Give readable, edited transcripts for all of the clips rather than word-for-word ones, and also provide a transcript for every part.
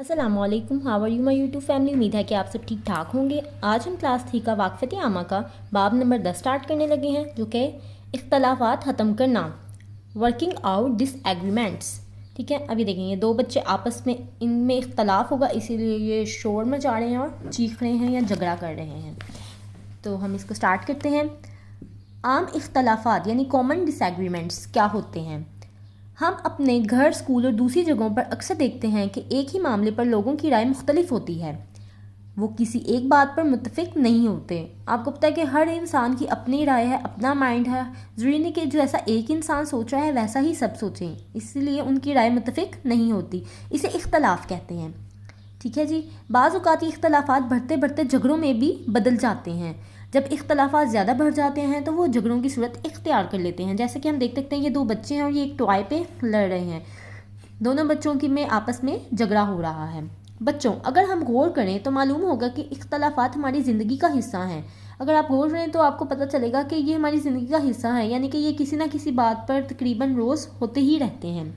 अस्सलाम वालेकुम, how are you my YouTube family. उम्मीद है कि आप सब ठीक ठाक होंगे। आज हम क्लास 3 का वाक़फ़त आमा का बाब नंबर 10 स्टार्ट करने लगे हैं, जो कि इख्तलाफात ख़त्म करना, वर्किंग आउट डिसएग्रीमेंट्स। ठीक है, अभी देखेंगे दो बच्चे आपस में इनमें इख्तलाफ होगा, इसीलिए ये शोर मचा रहे हैं और चीख रहे हैं या झगड़ा कर रहे हैं। तो हम इसको स्टार्ट करते हैं। आम इख्तलाफात यानी कॉमन डिसएग्रीमेंट्स क्या होते हैं? हम अपने घर, स्कूल और दूसरी जगहों पर अक्सर देखते हैं कि एक ही मामले पर लोगों की राय मुख्तलिफ होती है। वो किसी एक बात पर मुत्तफिक नहीं होते। आपको पता है कि हर इंसान की अपनी राय है, अपना माइंड है। ज़रूरी नहीं कि जैसा एक इंसान सोच रहा है वैसा ही सब सोचें, इसलिए उनकी राय मुत्तफिक नहीं होती। इसे इख्तलाफ कहते हैं। ठीक है जी। बाज़ औक़ात इख्तलाफात बढ़ते बढ़ते झगड़ों में भी बदल जाते हैं। जब इख्तलाफात ज़्यादा बढ़ जाते हैं तो वो झगड़ों की सूरत इख्तियार कर लेते हैं। जैसे कि हम देख सकते हैं, ये दो बच्चे हैं और ये एक टॉय पे लड़ रहे हैं। दोनों बच्चों की में आपस में झगड़ा हो रहा है। बच्चों, अगर हम गौर करें तो मालूम होगा कि इख्तलाफात हमारी ज़िंदगी का हिस्सा हैं। अगर आप गौर करें तो आपको पता चलेगा कि ये हमारी ज़िंदगी का हिस्सा है, यानी कि ये किसी ना किसी बात पर तकरीबन रोज़ होते ही रहते हैं।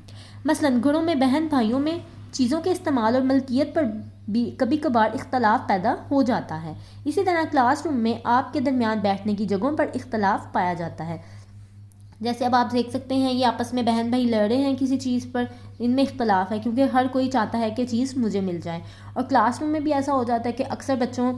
मसलन घरों में बहन भाइयों में चीज़ों के इस्तेमाल और मलकियत पर भी कभी कभार इख्तलाफ पैदा हो जाता है। इसी तरह क्लासरूम में आपके दरमियान बैठने की जगहों पर इख्तलाफ पाया जाता है। जैसे अब आप देख सकते हैं, ये आपस में बहन भाई लड़ रहे हैं किसी चीज़ पर, इनमें इख्तलाफ है क्योंकि हर कोई चाहता है कि चीज़ मुझे मिल जाए। और क्लासरूम में भी ऐसा हो जाता है कि अक्सर बच्चों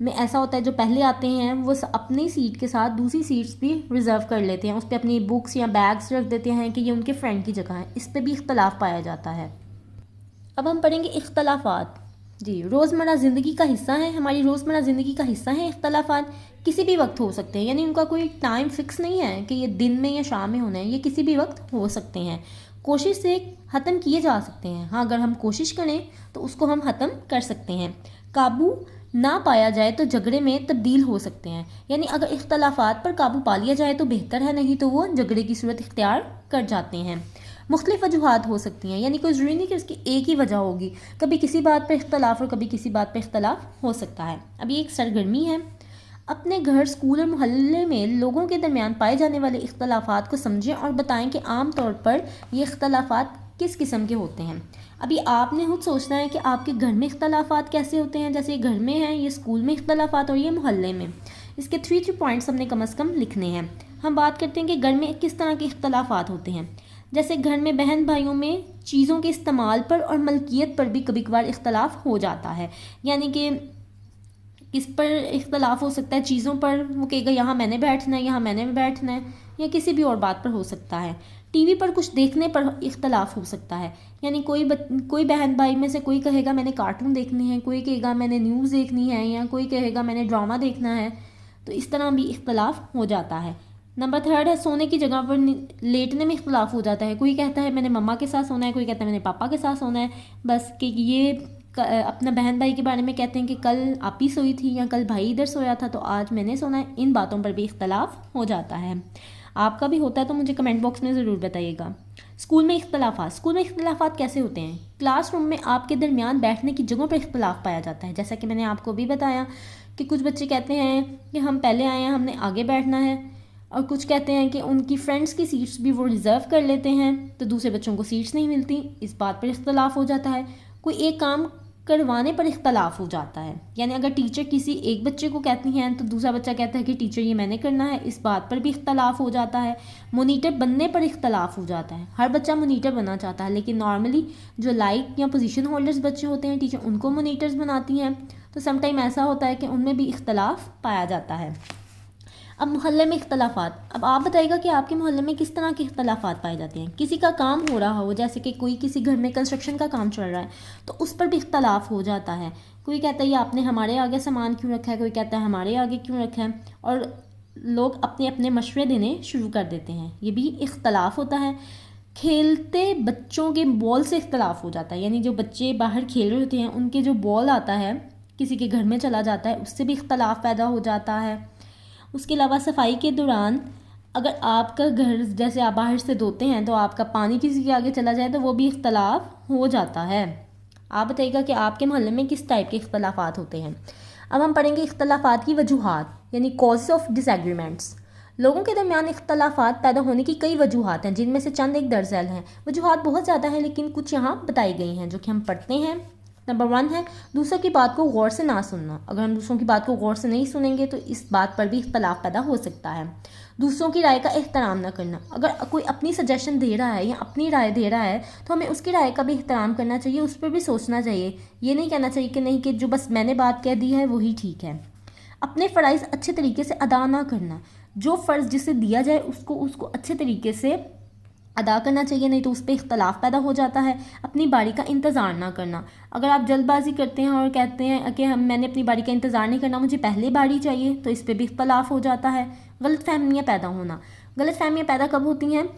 में ऐसा होता है, जो पहले आते हैं वो अपनी सीट के साथ दूसरी सीट्स भी रिज़र्व कर लेते हैं, उस पर अपनी बुक्स या बैग्स रख देते हैं कि ये उनके फ्रेंड की जगह है। इस पर भी इख्तलाफ पाया जाता है। अब हम पढ़ेंगे इख्तलाफात। जी, रोज़मर्रा ज़िंदगी का हिस्सा है, हमारी रोज़मर्रा ज़िंदगी का हिस्सा है। इख्तलाफात किसी भी वक्त हो सकते हैं, यानी उनका कोई टाइम फिक्स नहीं है कि ये दिन में या शाम में होना है, ये किसी भी वक्त हो सकते हैं। कोशिश से ख़त्म किए जा सकते हैं। हाँ, अगर हम कोशिश करें तो उसको हम ख़त्म कर सकते हैं। काबू ना पाया जाए तो झगड़े में तब्दील हो सकते हैं, यानी अगर इख्तलाफात पर काबू पा लिया जाए तो बेहतर है, नहीं तो वो झगड़े की सूरत इख्तियार कर जाते हैं। मुख्तलिफ वजूहात हो सकती हैं, यानी कोई ज़रूरी नहीं कि उसकी एक ही वजह होगी। कभी किसी बात पर इख्तलाफ और कभी किसी बात पर इख्तलाफ हो सकता है। अब ये एक सरगर्मी है। अपने घर, स्कूल और मोहल्ले में लोगों के दरमियान पाए जाने वाले इख्तलाफात को समझें और बताएं कि आम तौर पर ये इख्तलाफात किस किस्म के होते हैं। अभी आपने खुद सोचना है कि आपके घर में इख्तलाफात कैसे होते हैं। जैसे ये घर में है, ये स्कूल में इख्तलाफात और ये मोहल्ले में। इसके 3 पॉइंट्स हमने कम अज़ कम लिखने हैं। हम बात करते हैं कि घर में किस तरह के इख्तलाफात होते हैं। जैसे घर में बहन भाइयों में चीज़ों के इस्तेमाल पर और मलकियत पर भी कभी कभार इख्तलाफ हो जाता है, यानी कि किस पर इख्तलाफ हो सकता है। चीज़ों पर वो कहेगा यहाँ मैंने बैठना है, यहाँ मैंने बैठना है, या किसी भी और बात पर हो सकता है। टीवी पर कुछ देखने पर इख्तलाफ हो सकता है, यानी कोई बहन भाई में से कोई कहेगा मैंने कार्टून देखने हैं, कोई कहेगा मैंने न्यूज़ देखनी है, या कोई कहेगा मैंने ड्रामा देखना है। तो इस तरह भी इख्तलाफ हो जाता है। नंबर 3 है, सोने की जगह पर लेटने में इख्तलाफ हो जाता है। कोई कहता है मैंने मम्मा के साथ सोना है, कोई कहता है मैंने पापा के साथ सोना है। बस कि ये अपना बहन भाई के बारे में कहते हैं कि कल आप ही सोई थी या कल भाई इधर सोया था तो आज मैंने सोना है। इन बातों पर भी इख्तलाफ हो जाता है। आपका भी होता है तो मुझे कमेंट बॉक्स में ज़रूर बताइएगा। स्कूल में इख्तलाफात कैसे होते हैं? क्लासरूम में आपके दरमियान बैठने की जगहों पर इख्तलाफ पाया जाता है। जैसा कि मैंने आपको भी बताया कि कुछ बच्चे कहते हैं कि हम पहले आए हैं, हमने आगे बैठना है, और कुछ कहते हैं कि उनकी फ्रेंड्स की सीट्स भी वो रिज़र्व कर लेते हैं, तो दूसरे बच्चों को सीट्स नहीं मिलती। इस बात पर इख्तलाफ हो जाता है। कोई एक काम करवाने पर इख्तलाफ हो जाता है, यानी अगर टीचर किसी एक बच्चे को कहती हैं तो दूसरा बच्चा कहता है कि टीचर ये मैंने करना है। इस बात पर भी इख्तलाफ हो जाता है। मोनीटर बनने पर इख्तलाफ हो जाता है। हर बच्चा मोनीटर बनना चाहता है, लेकिन नॉर्मली जो लाइक या पोजीशन होल्डर्स बच्चे होते हैं, टीचर उनको मोनीटर्स बनाती हैं। तो समटाइम ऐसा होता है कि उनमें भी इख्तलाफ पाया जाता है। अब मोहल्ले में इख्तलाफात। अब आप बताइएगा कि आपके मोहल्ले में किस तरह के इख्तलाफात पाए जाते हैं। किसी का काम हो रहा हो, जैसे कि कोई किसी घर में कंस्ट्रक्शन का काम चल रहा है, तो उस पर भी इख्तलाफ हो जाता है। कोई कहता है ये आपने हमारे आगे सामान क्यों रखा है, कोई कहता है हमारे आगे क्यों रखा है, और लोग अपने अपने मशवरे देने शुरू कर देते हैं। ये भी इख्तलाफ होता है। खेलते बच्चों के बॉल से इख्तलाफ हो जाता है, यानी जो बच्चे बाहर खेल रहे होते हैं उनके जो बॉल आता है किसी के घर में चला जाता है, उससे भी इख्तलाफ पैदा हो जाता है। उसके अलावा सफाई के दौरान अगर आपका घर, जैसे आप बाहर से धोते हैं तो आपका पानी किसी के आगे चला जाए तो वो भी इख्तलाफ हो जाता है। आप बताइएगा कि आपके मोहल्ले में किस टाइप के इख्तलाफात होते हैं। अब हम पढ़ेंगे इख्तलाफात की वजूहात, यानी कॉजेज़ ऑफ डिसएग्रीमेंट्स। लोगों के दरमियान इख्तलाफात पैदा होने की कई वजूहात हैं, जिनमें से चंद एक दर्ज झैल हैं। वजूहात बहुत ज़्यादा हैं, लेकिन कुछ यहाँ बताई गई हैं जो कि हम पढ़ते हैं। नंबर 1 है दूसरों की बात को गौर से ना सुनना। अगर हम दूसरों की बात को गौर से नहीं सुनेंगे तो इस बात पर भी इख्तलाफ पैदा हो सकता है। दूसरों की राय का एहतराम ना करना। अगर कोई अपनी सजेशन दे रहा है या अपनी राय दे रहा है तो हमें उसकी राय का भी एहतराम करना चाहिए, उस पर भी सोचना चाहिए। ये नहीं कहना चाहिए कि नहीं, कि जो बस मैंने बात कह दी है वही ठीक है। अपने फ़राइज़ अच्छे तरीके से अदा ना करना। जो फ़र्ज़ जिसे दिया जाए उसको अच्छे तरीके से अदा करना चाहिए, नहीं तो उस पर इख्तलाफ पैदा हो जाता है। अपनी बारी का इंतज़ार ना करना। अगर आप जल्दबाजी करते हैं और कहते हैं कि मैंने अपनी बारी का इंतज़ार नहीं करना, मुझे पहले बारी चाहिए, तो इस पर भी इख्तलाफ हो जाता है। गलतफहमियाँ पैदा होना। गलतफहमियाँ पैदा कब होती हैं?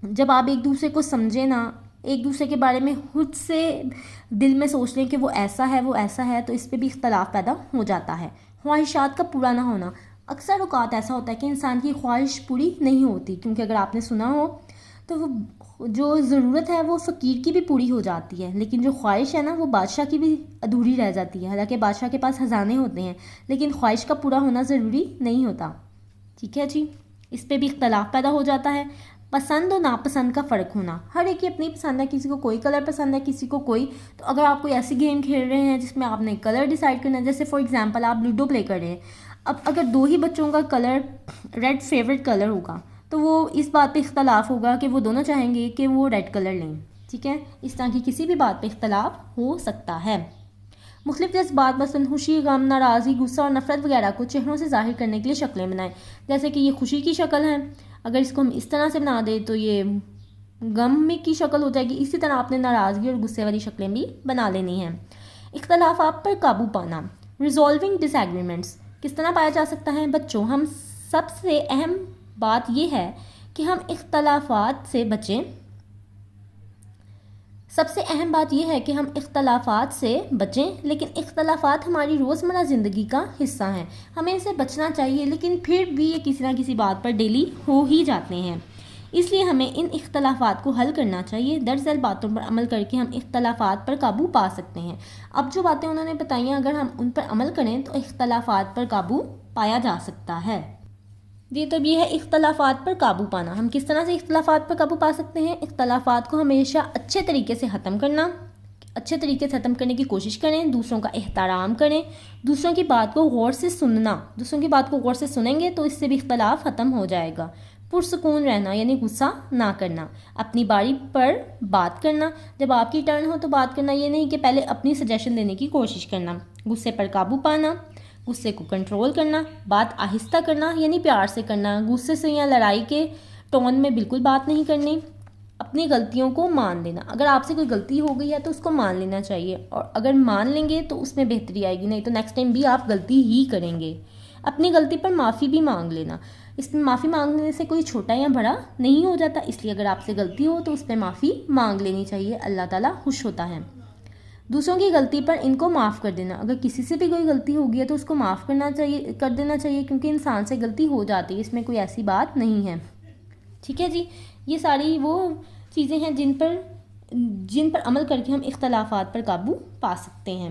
जब आप एक दूसरे को समझे ना, एक दूसरे के बारे में खुद से दिल में सोच लें कि वो ऐसा है, तो इस पर भी इख्तलाफ पैदा हो जाता है। ख्वाहिशात का पूरा ना होना। अक्सर औक़ात ऐसा होता है कि इंसान की ख्वाहिश पूरी नहीं होती, क्योंकि अगर आपने सुना हो तो वो जो ज़रूरत है वो फ़कीर की भी पूरी हो जाती है, लेकिन जो ख्वाहिश है ना वो बादशाह की भी अधूरी रह जाती है। हालांकि बादशाह के पास ख़जाने होते हैं, लेकिन ख्वाहिश का पूरा होना ज़रूरी नहीं होता। ठीक है जी, इस पे भी इख्तलाफ पैदा हो जाता है। पसंद और नापसंद का फ़र्क होना। हर एक की अपनी पसंद है, किसी को कोई कलर पसंद है, किसी को कोई। तो अगर आप कोई ऐसी गेम खेल रहे हैं जिसमें आपने कलर डिसाइड करना है, जैसे फॉर एग्जांपल आप लूडो प्ले कर रहे हैं, अब अगर 2 ही बच्चों का कलर रेड फेवरेट कलर होगा तो वो इस बात पे इख्तलाफ होगा कि वो दोनों चाहेंगे कि वो रेड कलर लें। ठीक है, इस तरह की किसी भी बात पे इख्तलाफ हो सकता है। मुख्तलिफ जज्बात मसलन खुशी, गम, नाराज़गी, गुस्सा और नफ़रत वगैरह को चेहरों से ज़ाहिर करने के लिए शक्लें बनाएं। जैसे कि ये खुशी की शक्ल है, अगर इसको हम इस तरह से बना दें तो ये गम में की शक्ल हो जाएगी। इसी तरह आपने नाराज़गी और गुस्से वाली शक्लें भी बना लेनी हैं। इख्तलाफात पर काबू पाना। रिजॉल्विंग डिसएग्रीमेंट्स किस तरह पाया जा सकता है? बच्चों, हम सबसे अहम बात यह है कि हम इख्तलाफात से बचें। सबसे अहम बात यह है कि हम इख्तलाफात से बचें, लेकिन इख्तलाफात हमारी रोज़मर्रा ज़िंदगी का हिस्सा हैं, हमें इनसे बचना चाहिए, लेकिन फिर भी ये किसी ना किसी बात पर डेली हो ही जाते हैं। इसलिए हमें इन इख्तलाफात को हल करना चाहिए। दरअसल बातों पर अमल करके हम इख्तलाफात पर काबू पा सकते हैं। अब जो बातें उन्होंने बताई हैं, अगर हम उन पर अमल करें तो इख्तलाफात पर काबू पाया जा सकता है। जी, तो ये है इख्तलाफात पर काबू पाना। हम किस तरह से इख्तलाफात पर काबू पा सकते हैं? इख्तलाफात को हमेशा अच्छे तरीके से ख़त्म करना, अच्छे तरीके से ख़त्म करने की कोशिश करें, दूसरों का एहतराम करें, दूसरों की बात को गौर से सुनना। दूसरों की बात को गौर से सुनेंगे तो इससे भी इख्तलाफ ख़त्म हो जाएगा। पुरसुकून रहना, यानी गुस्सा ना करना। अपनी बारी पर बात करना, जब आपकी टर्न हो तो बात करना, ये नहीं कि पहले अपनी सजेशन देने की कोशिश करना। गुस्से पर काबू पाना, गुस्से को कंट्रोल करना, बात आहिस्ता करना यानी प्यार से करना, गुस्से से या लड़ाई के टोन में बिल्कुल बात नहीं करनी। अपनी गलतियों को मान लेना, अगर आपसे कोई गलती हो गई है तो उसको मान लेना चाहिए, और अगर मान लेंगे तो उसमें बेहतरी आएगी, नहीं तो नेक्स्ट टाइम भी आप गलती ही करेंगे। अपनी गलती पर माफ़ी भी मांग लेना, इसमें माफ़ी मांगने से कोई छोटा या बड़ा नहीं हो जाता, इसलिए अगर आपसे गलती हो तो उस पर माफ़ी मांग लेनी चाहिए, अल्लाह ताला खुश होता है। दूसरों की गलती पर इनको माफ़ कर देना, अगर किसी से भी कोई गलती हो गई है तो उसको माफ़ कर देना चाहिए, क्योंकि इंसान से गलती हो जाती है, इसमें कोई ऐसी बात नहीं है। ठीक है जी, ये सारी वो चीज़ें हैं जिन पर अमल करके हम इख्तलाफात पर काबू पा सकते हैं।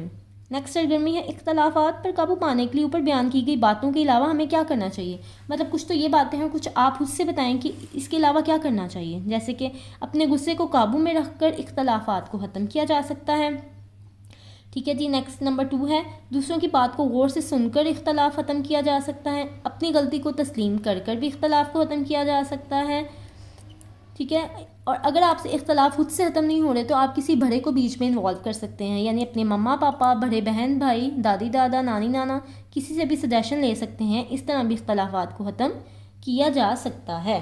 नेक्स्ट सरगर्मी है इख्तलाफात पर काबू पाने के लिए ऊपर बयान की गई बातों के अलावा हमें क्या करना चाहिए। मतलब कुछ तो ये बातें हैं, कुछ आप उससे बताएं कि इसके अलावा क्या करना चाहिए। जैसे कि अपने गुस्से को काबू में रखकर इख्तलाफात को ख़त्म किया जा सकता है। ठीक है जी, नेक्स्ट नंबर 2 है दूसरों की बात को गौर से सुनकर इख्तलाफ ख़त्म किया जा सकता है। अपनी गलती को तस्लीम कर भी इख्तलाफ को ख़त्म किया जा सकता है। ठीक है, और अगर आपसे इख्तलाफ खुद से ख़त्म नहीं हो रहे तो आप किसी बड़े को बीच में इन्वॉल्व कर सकते हैं, यानी अपने मम्मा पापा, बड़े बहन भाई, दादी दादा, नानी नाना, किसी से भी सजेशन ले सकते हैं। इस तरह भी इख्तलाफात को ख़त्म किया जा सकता है।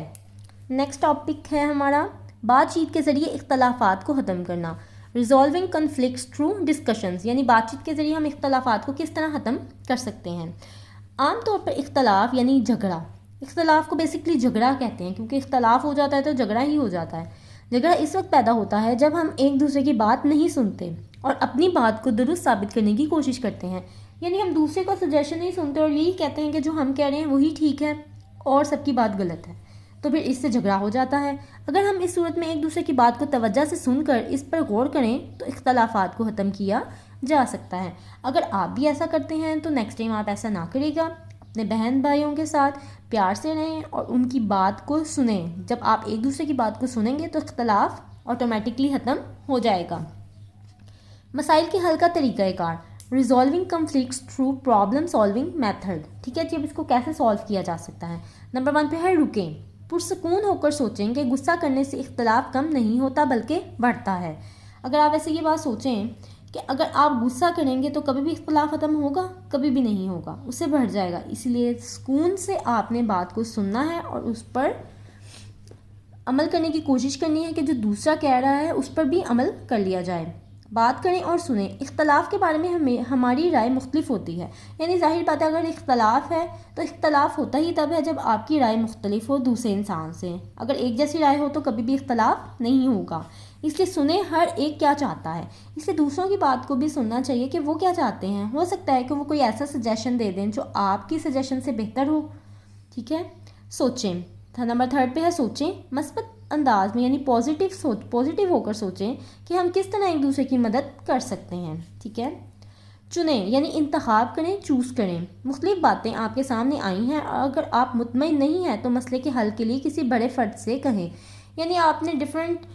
नेक्स्ट टॉपिक है हमारा बातचीत के ज़रिए इख्तलाफात को ख़त्म करना। रिजॉल्विंग कन्फ्लिक्ट्स थ्रू डिस्कशंस, यानी बातचीत के ज़रिए हम इख्तलाफात को किस तरह ख़त्म कर सकते हैं। आमतौर पर इख्तलाफ यानी झगड़ा, इख्तलाफ को बेसिकली झगड़ा कहते हैं, क्योंकि इख्तलाफ हो जाता है तो झगड़ा ही हो जाता है। झगड़ा इस वक्त पैदा होता है जब हम एक दूसरे की बात नहीं सुनते और अपनी बात को दुरुस्त साबित करने की कोशिश करते हैं, यानी हम दूसरे को सजेशन नहीं सुनते और यही कहते हैं कि जो हम कह रहे हैं वही ठीक है और सबकी बात गलत है, तो फिर इससे झगड़ा हो जाता है। अगर हम इस सूरत में एक दूसरे की बात को तवज्जो से सुनकर इस पर गौर करें तो इख्तलाफात को ख़त्म किया जा सकता है। अगर आप भी ऐसा करते हैं तो नेक्स्ट टाइम आप ऐसा ना करिएगा। अपने बहन भाइयों के साथ प्यार से रहें और उनकी बात को सुनें। जब आप एक दूसरे की बात को सुनेंगे तो इख्तलाफ ऑटोमेटिकली ख़त्म हो जाएगा। مسائل کے حل کا طریقہ کار، resolving conflicts through problem solving method. ٹھیک ہے جی، اب اس کو کیسے سالو کیا جا سکتا ہے. نمبر 1 پہ ہے رکیں. پرسکون ہو کر سوچیں کہ غصہ کرنے سے اختلاف کم نہیں ہوتا بلکہ بڑھتا ہے. اگر آپ ایسے یہ بات سوچیں کہ اگر آپ غصہ کریں گے تو کبھی بھی اختلاف ختم ہوگا؟ کبھی بھی نہیں ہوگا، اس سے بڑھ جائے گا. اسی لیے سکون سے آپ نے بات کو سننا ہے اور اس پر عمل کرنے کی کوشش کرنی ہے کہ جو دوسرا کہہ رہا ہے اس پر بھی عمل کر لیا جائے. بات کریں اور سنیں. اختلاف کے بارے میں ہماری رائے مختلف ہوتی ہے. یعنی ظاہر بات ہے اگر اختلاف ہے تو اختلاف ہوتا ہی تب ہے جب آپ کی رائے مختلف ہو دوسرے انسان سے. اگر ایک جیسی رائے ہو تو کبھی بھی اختلاف نہیں ہوگا. اس لیے سنیں ہر ایک کیا چاہتا ہے. اس لیے دوسروں کی بات کو بھی سننا چاہیے کہ وہ کیا چاہتے ہیں. ہو سکتا ہے کہ وہ کوئی ایسا سجیشن دے دیں جو آپ کی سجیشن سے بہتر ہو. ٹھیک ہے. سوچیں. نمبر 3 پہ ہے سوچیں مثبت انداز میں، یعنی پازیٹیو ہو کر سوچیں کہ ہم کس طرح ایک دوسرے کی مدد کر سکتے ہیں. ٹھیک ہے. چنیں یعنی انتخاب کریں، چوز کریں. مختلف باتیں آپ کے سامنے آئی ہیں اور اگر آپ مطمئن نہیں ہیں تو مسئلے کے حل کے لیے کسی بڑے فرد سے کہیں. یعنی آپ نے ڈیفرنٹ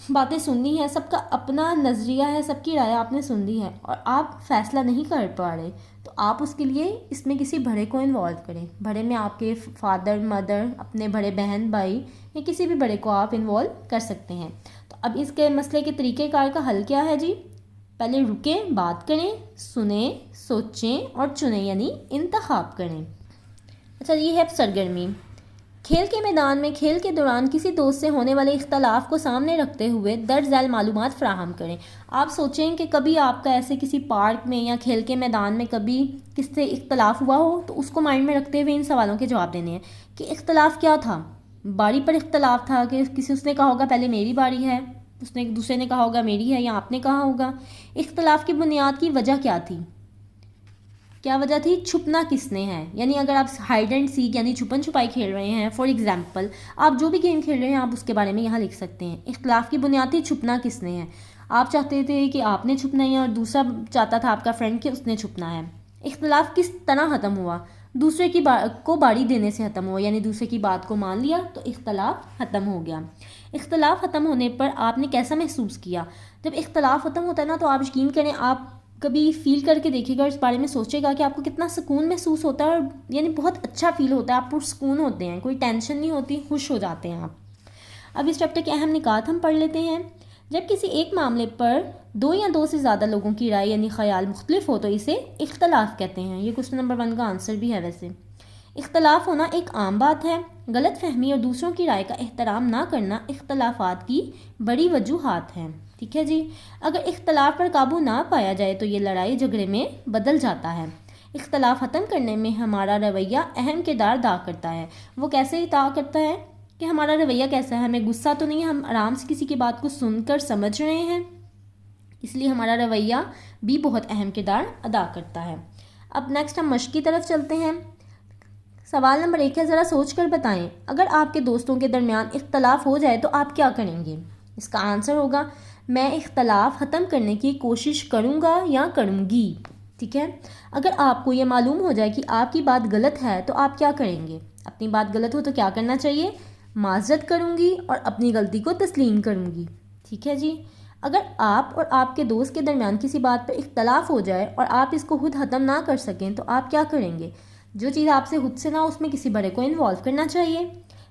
باتیں سننی ہیں، سب کا اپنا نظریہ ہے، سب کی رائے آپ نے سن لی ہے اور آپ فیصلہ نہیں کر پا رہے تو آپ اس کے لیے اس میں کسی بڑے کو انوالو کریں. بڑے میں آپ کے فادر، مدر، اپنے بڑے بہن بھائی یا کسی بھی بڑے کو آپ انوالو کر سکتے ہیں. تو اب اس کے مسئلے کے طریقہ کار کا حل کیا ہے جی؟ پہلے رکیں، بات کریں، سنیں، سوچیں اور چنیں یعنی انتخاب کریں. اچھا یہ ہے سرگرمی. کھیل کے میدان میں کھیل کے دوران کسی دوست سے ہونے والے اختلاف کو سامنے رکھتے ہوئے درج ذیل معلومات فراہم کریں. آپ سوچیں کہ کبھی آپ کا ایسے کسی پارک میں یا کھیل کے میدان میں کبھی کس سے اختلاف ہوا ہو تو اس کو مائنڈ میں رکھتے ہوئے ان سوالوں کے جواب دینے ہیں کہ اختلاف کیا تھا. باری پر اختلاف تھا کہ اس نے کہا ہوگا پہلے میری باری ہے، دوسرے نے کہا ہوگا میری ہے، یا آپ نے کہا ہوگا. اختلاف کی بنیاد کی وجہ کیا تھی؟ کیا وجہ تھی؟ چھپنا کس نے ہے. یعنی اگر آپ ہائیڈ اینڈ سیک یعنی چھپن چھپائی کھیل رہے ہیں، فار ایگزامپل آپ جو بھی گیم کھیل رہے ہیں آپ اس کے بارے میں یہاں لکھ سکتے ہیں. اختلاف کی بنیاد تھی چھپنا کس نے ہے. آپ چاہتے تھے کہ آپ نے چھپنا ہے اور دوسرا چاہتا تھا آپ کا فرینڈ کہ اس نے چھپنا ہے. اختلاف کس طرح ختم ہوا؟ دوسرے کی کو باری دینے سے ختم ہوا. یعنی دوسرے کی بات کو مان لیا تو اختلاف ختم ہو گیا. اختلاف ختم ہونے پر آپ نے کیسا محسوس کیا؟ جب اختلاف ختم ہوتا ہے نا تو آپ یقین کریں، آپ کبھی فیل کر کے دیکھے گا، اس بارے میں سوچے گا کہ آپ کو کتنا سکون محسوس ہوتا ہے اور یعنی بہت اچھا فیل ہوتا ہے. آپ پرسکون ہوتے ہیں، کوئی ٹینشن نہیں ہوتی، خوش ہو جاتے ہیں آپ. اب اس چیپٹر کے اہم نکات ہم پڑھ لیتے ہیں. جب کسی ایک معاملے پر دو یا دو سے زیادہ لوگوں کی رائے یعنی خیال مختلف ہو تو اسے اختلاف کہتے ہیں. یہ کوسچن نمبر 1 کا آنسر بھی ہے. ویسے اختلاف ہونا ایک عام بات ہے. غلط فہمی اور دوسروں کی رائے کا احترام نہ کرنا اختلافات کی بڑی وجوہات ہیں. ٹھیک ہے جی. اگر اختلاف پر قابو نہ پایا جائے تو یہ لڑائی جھگڑے میں بدل جاتا ہے. اختلاف ختم کرنے میں ہمارا رویہ اہم کردار ادا کرتا ہے. وہ کیسے ادا کرتا ہے کہ ہمارا رویہ کیسا ہے؟ ہمیں غصہ تو نہیں ہے، ہم آرام سے کسی کی بات کو سن کر سمجھ رہے ہیں، اس لیے ہمارا رویہ بھی بہت اہم کردار ادا کرتا ہے. اب نیکسٹ ہم مشق کی طرف چلتے ہیں. سوال نمبر 1 ہے ذرا سوچ کر بتائیں اگر آپ کے دوستوں کے درمیان اختلاف ہو جائے تو آپ کیا کریں گے؟ اس کا آنسر ہوگا میں اختلاف ختم کرنے کی کوشش کروں گا یا کروں گی. ٹھیک ہے. اگر آپ کو یہ معلوم ہو جائے کہ آپ کی بات غلط ہے تو آپ کیا کریں گے؟ اپنی بات غلط ہو تو کیا کرنا چاہیے؟ معذرت کروں گی اور اپنی غلطی کو تسلیم کروں گی. ٹھیک ہے جی. اگر آپ اور آپ کے دوست کے درمیان کسی بات پر اختلاف ہو جائے اور آپ اس کو خود ختم نہ کر سکیں تو آپ کیا کریں گے؟ جو چیز آپ سے خود سے نہ اس میں کسی بڑے کو انوالو کرنا چاہیے.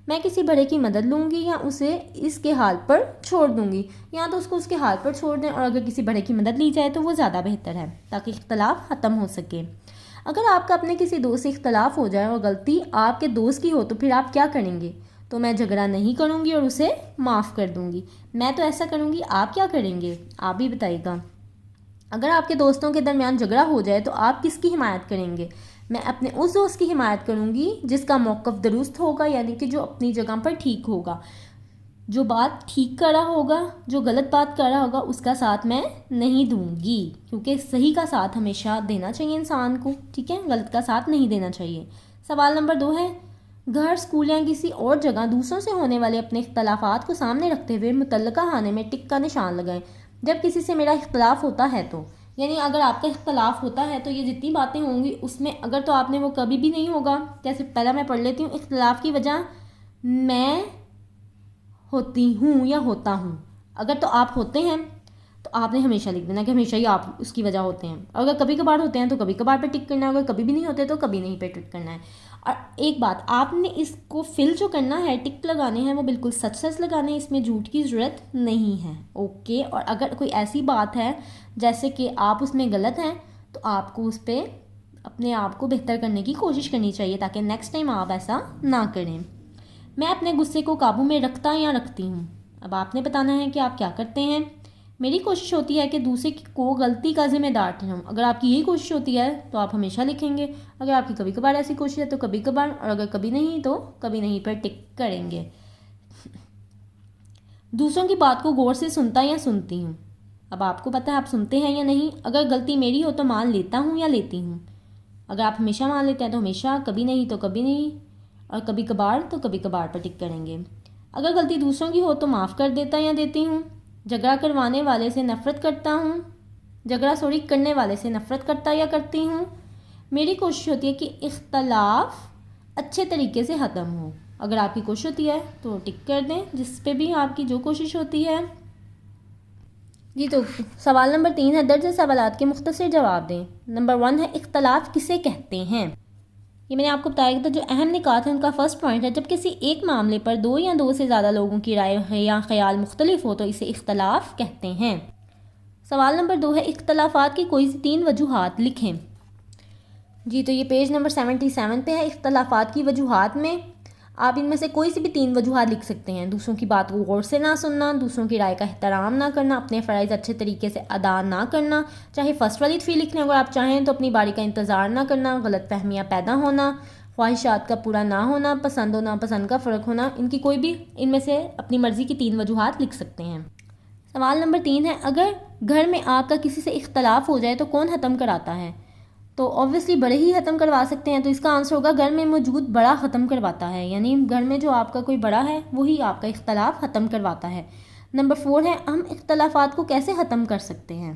میں کسی بڑے کی مدد لوں گی یا اسے اس کے حال پر چھوڑ دوں گی، یا تو اس کو اس کے حال پر چھوڑ دیں اور اگر کسی بڑے کی مدد لی جائے تو وہ زیادہ بہتر ہے تاکہ اختلاف ختم ہو سکے. اگر آپ کا اپنے کسی دوست سے اختلاف ہو جائے اور غلطی آپ کے دوست کی ہو تو پھر آپ کیا کریں گے؟ تو میں جھگڑا نہیں کروں گی اور اسے معاف کر دوں گی. میں تو ایسا کروں گی. آپ کیا کریں گے؟ آپ بھی بتائیے گا. اگر آپ کے دوستوں کے درمیان جھگڑا ہو جائے تو آپ کس کی حمایت کریں گے؟ میں اپنے اس دوست کی حمایت کروں گی جس کا موقف درست ہوگا، یعنی کہ جو اپنی جگہ پر ٹھیک ہوگا، جو بات ٹھیک کر رہا ہوگا. جو غلط بات کر رہا ہوگا اس کا ساتھ میں نہیں دوں گی، کیونکہ صحیح کا ساتھ ہمیشہ دینا چاہیے انسان کو. ٹھیک ہے. غلط کا ساتھ نہیں دینا چاہیے. سوال نمبر 2 ہے گھر، اسکول یا کسی اور جگہ دوسروں سے ہونے والے اپنے اختلافات کو سامنے رکھتے ہوئے متعلقہ خانے میں ٹک کا نشان لگائیں. جب کسی سے میرا اختلاف ہوتا ہے تو یعنی اگر آپ کا اختلاف ہوتا ہے تو یہ جتنی باتیں ہوں گی اس میں اگر تو آپ نے وہ کبھی بھی نہیں ہوگا. جیسے پہلا میں پڑھ لیتی ہوں. اختلاف کی وجہ میں ہوتی ہوں یا ہوتا ہوں. اگر تو آپ ہوتے ہیں تو آپ نے ہمیشہ لکھ دینا کہ ہمیشہ ہی آپ اس کی وجہ ہوتے ہیں. اگر کبھی کبھار ہوتے ہیں تو کبھی کبھار پہ ٹک کرنا ہے, اگر کبھی بھی نہیں ہوتے تو کبھی نہیں پہ ٹک کرنا ہے. اور ایک بات, آپ نے اس کو فل جو کرنا ہے, ٹک لگانے ہیں, وہ بالکل سچ سچ لگانے ہیں, اس میں جھوٹ کی ضرورت نہیں ہے. اوکے. اور اگر کوئی ایسی بات ہے جیسے کہ آپ اس میں غلط ہیں تو آپ کو اس پہ اپنے آپ کو بہتر کرنے کی کوشش کرنی چاہیے تاکہ نیکسٹ ٹائم آپ ایسا نہ کریں. میں اپنے غصے کو قابو میں رکھتا یا رکھتی ہوں. اب آپ نے بتانا ہے کہ آپ کیا کرتے ہیں. میری کوشش ہوتی ہے کہ دوسرے کو غلطی کا ذمہ دار ٹھہراؤں. اگر آپ کی یہی کوشش ہوتی ہے تو آپ ہمیشہ لکھیں گے. اگر آپ کی کبھی کبھار ایسی کوشش ہے تو کبھی کبھار, اور اگر کبھی نہیں تو کبھی نہیں پر ٹک کریں گے. دوسروں کی بات کو غور سے سنتا یا سنتی ہوں. اب آپ کو پتہ ہے آپ سنتے ہیں یا نہیں. اگر غلطی میری ہو تو مان لیتا ہوں یا لیتی ہوں. اگر آپ ہمیشہ مان لیتے ہیں تو ہمیشہ, کبھی نہیں تو کبھی نہیں, اور کبھی کبھار تو کبھی کبھار پر ٹک کریں گے. اگر غلطی دوسروں کی ہو تو معاف کر دیتا یا دیتی ہوں. جھگڑا کروانے والے سے نفرت کرتا ہوں. کرنے والے سے نفرت کرتا یا کرتی ہوں. میری کوشش ہوتی ہے کہ اختلاف اچھے طریقے سے ختم ہو. اگر آپ کی کوشش ہوتی ہے تو ٹک کر دیں جس پہ بھی آپ کی جو کوشش ہوتی ہے. جی تو سوال نمبر 3 ہے, درج سوالات کے مختصر جواب دیں. نمبر 1 ہے, اختلاف کسے کہتے ہیں. یہ میں نے آپ کو بتایا تھا جو اہم نکات ہیں ان کا فرسٹ پوائنٹ ہے, جب کسی ایک معاملے پر دو یا دو سے زیادہ لوگوں کی رائے یا خیال مختلف ہو تو اسے اختلاف کہتے ہیں. سوال نمبر 2 ہے, اختلافات کی کوئی 3 وجوہات لکھیں. جی تو یہ پیج نمبر 77 پہ ہے. اختلافات کی وجوہات میں آپ ان میں سے کوئی سی بھی 3 وجوہات لکھ سکتے ہیں. دوسروں کی بات کو غور سے نہ سننا, دوسروں کی رائے کا احترام نہ کرنا, اپنے فرائض اچھے طریقے سے ادا نہ کرنا. چاہے فرسٹ والی 3 لکھ لیں اگر آپ چاہیں تو, اپنی باری کا انتظار نہ کرنا, غلط فہمیاں پیدا ہونا, خواہشات کا پورا نہ ہونا, پسند و ناپسند کا فرق ہونا. ان کی کوئی بھی ان میں سے اپنی مرضی کی 3 وجوہات لکھ سکتے ہیں. سوال نمبر 3 ہے, اگر گھر میں آپ کا کسی سے اختلاف ہو جائے تو کون ختم کراتا ہے. تو اوبویسلی بڑے ہی ختم کروا سکتے ہیں. تو اس کا آنسر ہوگا گھر میں موجود بڑا ختم کرواتا ہے. یعنی گھر میں جو آپ کا کوئی بڑا ہے وہی آپ کا اختلاف ختم کرواتا ہے. نمبر 4 ہے, ہم اختلافات کو کیسے ختم کر سکتے ہیں.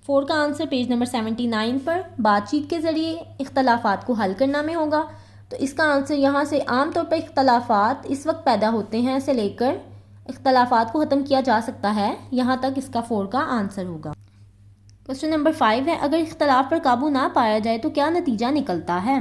4 کا آنسر پیج نمبر 79 پر بات چیت کے ذریعے اختلافات کو حل کرنا میں ہوگا. تو اس کا آنسر یہاں سے عام طور پر اختلافات اس وقت پیدا ہوتے ہیں سے لے کر اختلافات کو ختم کیا جا سکتا ہے, یہاں تک اس کا 4 کا آنسر ہوگا. کوسچن نمبر 5 ہے, اگر اختلاف پر قابو نہ پایا جائے تو کیا نتیجہ نکلتا ہے.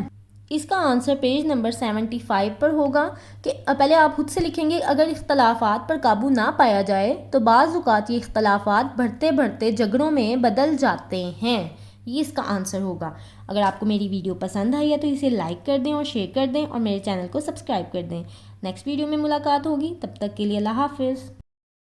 اس کا آنسر پیج نمبر 75 پر ہوگا کہ پہلے آپ خود سے لکھیں گے اگر اختلافات پر قابو نہ پایا جائے تو بعض اوقات یہ اختلافات بڑھتے بڑھتے جھگڑوں میں بدل جاتے ہیں. یہ اس کا آنسر ہوگا. اگر آپ کو میری ویڈیو پسند آئی ہے تو اسے لائک کر دیں اور شیئر کر دیں اور میرے چینل کو سبسکرائب کر دیں. نیکسٹ ویڈیو میں ملاقات ہوگی, تب تک کے لیے اللہ حافظ.